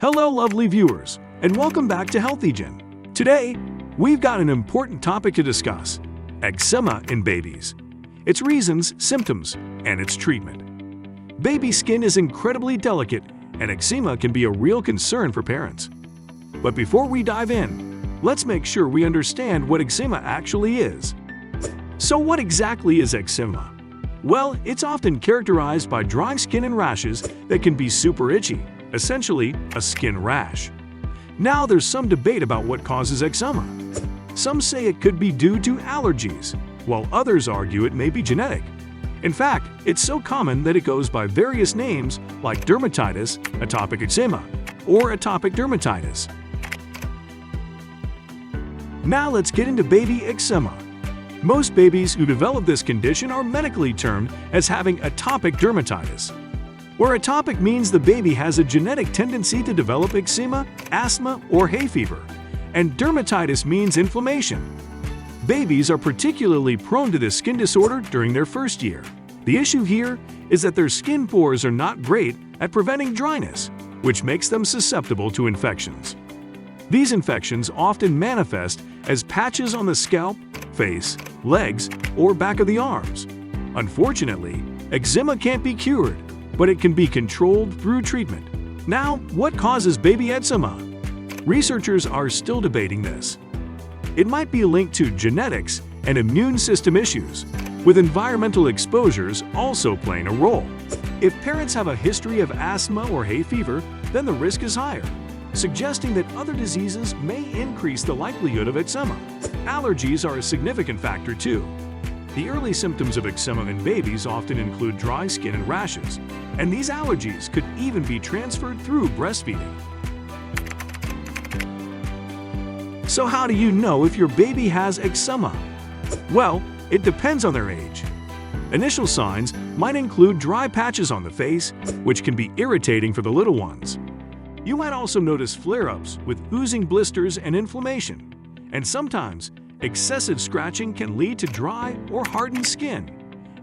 Hello, lovely viewers, and welcome back to HealthyGen. Today, we've got an important topic to discuss: eczema in babies, its reasons, symptoms, and its treatment. Baby skin is incredibly delicate, and eczema can be a real concern for parents. But before we dive in, let's make sure we understand what eczema actually is. So what exactly is eczema? Well, it's often characterized by dry skin and rashes that can be super itchy, essentially a skin rash. Now there's some debate about what causes eczema. Some say it could be due to allergies, while others argue it may be genetic. In fact, it's so common that it goes by various names like dermatitis, atopic eczema, or atopic dermatitis. Now let's get into baby eczema. Most babies who develop this condition are medically termed as having atopic dermatitis, where atopic means the baby has a genetic tendency to develop eczema, asthma, or hay fever, and dermatitis means inflammation. Babies are particularly prone to this skin disorder during their first year. The issue here is that their skin pores are not great at preventing dryness, which makes them susceptible to infections. These infections often manifest as patches on the scalp, face, legs, or back of the arms. Unfortunately, eczema can't be cured, but it can be controlled through treatment. Now, what causes baby eczema? Researchers are still debating this. It might be linked to genetics and immune system issues, with environmental exposures also playing a role. If parents have a history of asthma or hay fever, then the risk is higher, suggesting that other diseases may increase the likelihood of eczema. Allergies are a significant factor too. The early symptoms of eczema in babies often include dry skin and rashes, and these allergies could even be transferred through breastfeeding. So how do you know if your baby has eczema? Well, it depends on their age. Initial signs might include dry patches on the face, which can be irritating for the little ones. You might also notice flare-ups with oozing blisters and inflammation, and sometimes excessive scratching can lead to dry or hardened skin,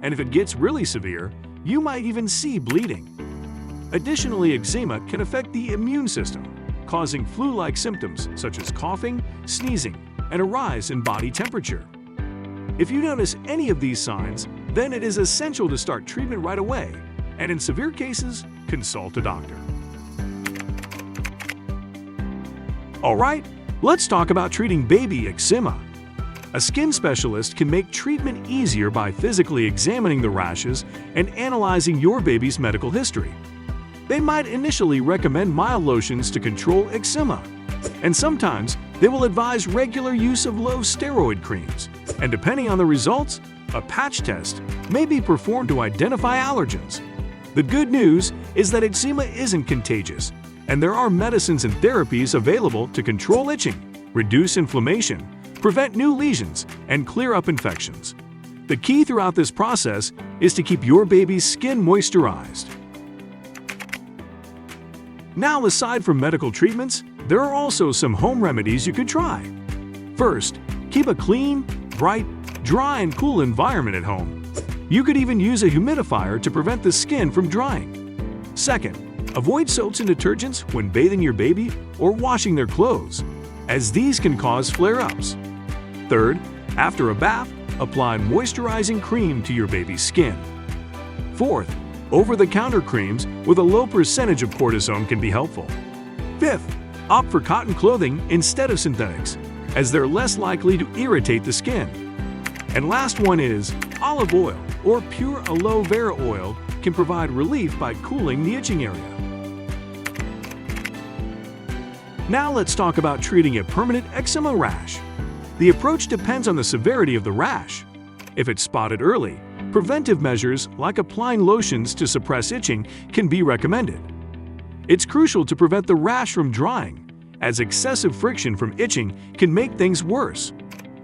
and if it gets really severe, you might even see bleeding. Additionally, eczema can affect the immune system, causing flu-like symptoms such as coughing, sneezing, and a rise in body temperature. If you notice any of these signs, then it is essential to start treatment right away, and in severe cases, consult a doctor. Alright, let's talk about treating baby eczema. A skin specialist can make treatment easier by physically examining the rashes and analyzing your baby's medical history. They might initially recommend mild lotions to control eczema, and sometimes they will advise regular use of low steroid creams, and depending on the results, a patch test may be performed to identify allergens. The good news is that eczema isn't contagious, and there are medicines and therapies available to control itching, reduce inflammation, prevent new lesions, and clear up infections. The key throughout this process is to keep your baby's skin moisturized. Now, aside from medical treatments, there are also some home remedies you could try. First, keep a clean, bright, dry, and cool environment at home. You could even use a humidifier to prevent the skin from drying. Second, avoid soaps and detergents when bathing your baby or washing their clothes, as these can cause flare-ups. Third, after a bath, apply moisturizing cream to your baby's skin. Fourth, over-the-counter creams with a low percentage of cortisone can be helpful. Fifth, opt for cotton clothing instead of synthetics, as they're less likely to irritate the skin. And last one is olive oil or pure aloe vera oil can provide relief by cooling the itching area. Now let's talk about treating a permanent eczema rash. The approach depends on the severity of the rash. If it's spotted early, preventive measures like applying lotions to suppress itching can be recommended. It's crucial to prevent the rash from drying, as excessive friction from itching can make things worse.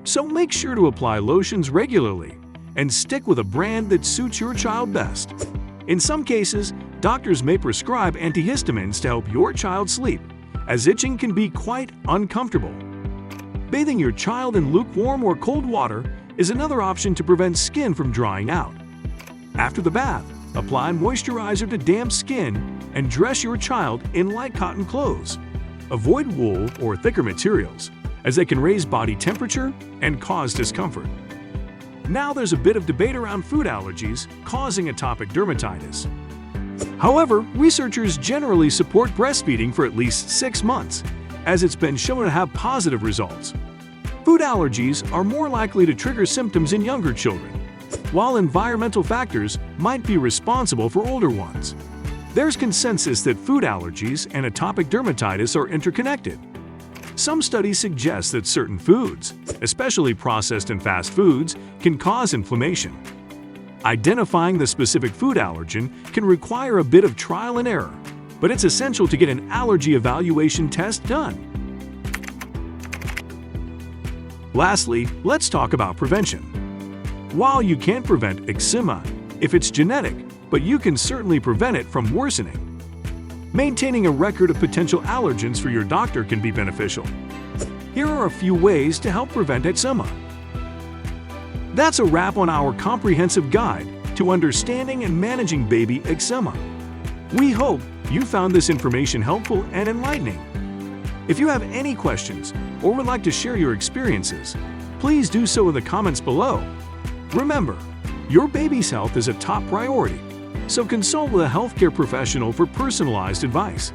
So make sure to apply lotions regularly and stick with a brand that suits your child best. In some cases, doctors may prescribe antihistamines to help your child sleep, as itching can be quite uncomfortable. Bathing your child in lukewarm or cold water is another option to prevent skin from drying out. After the bath, apply moisturizer to damp skin and dress your child in light cotton clothes. Avoid wool or thicker materials, as they can raise body temperature and cause discomfort. Now there's a bit of debate around food allergies causing atopic dermatitis. However, researchers generally support breastfeeding for at least 6 months, as it's been shown to have positive results. Food allergies are more likely to trigger symptoms in younger children, while environmental factors might be responsible for older ones. There's consensus that food allergies and atopic dermatitis are interconnected. Some studies suggest that certain foods, especially processed and fast foods, can cause inflammation. Identifying the specific food allergen can require a bit of trial and error, but it's essential to get an allergy evaluation test done. Lastly, let's talk about prevention. While you can't prevent eczema if it's genetic, but you can certainly prevent it from worsening. Maintaining a record of potential allergens for your doctor can be beneficial. Here are a few ways to help prevent eczema. That's a wrap on our comprehensive guide to understanding and managing baby eczema. We hope you found this information helpful and enlightening. If you have any questions or would like to share your experiences, please do so in the comments below. Remember, your baby's health is a top priority, so consult with a healthcare professional for personalized advice.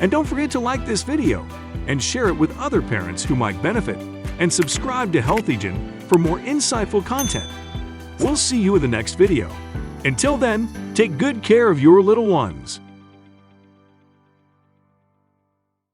And don't forget to like this video and share it with other parents who might benefit, and subscribe to Healthygen for more insightful content. We'll see you in the next video. Until then, take good care of your little ones.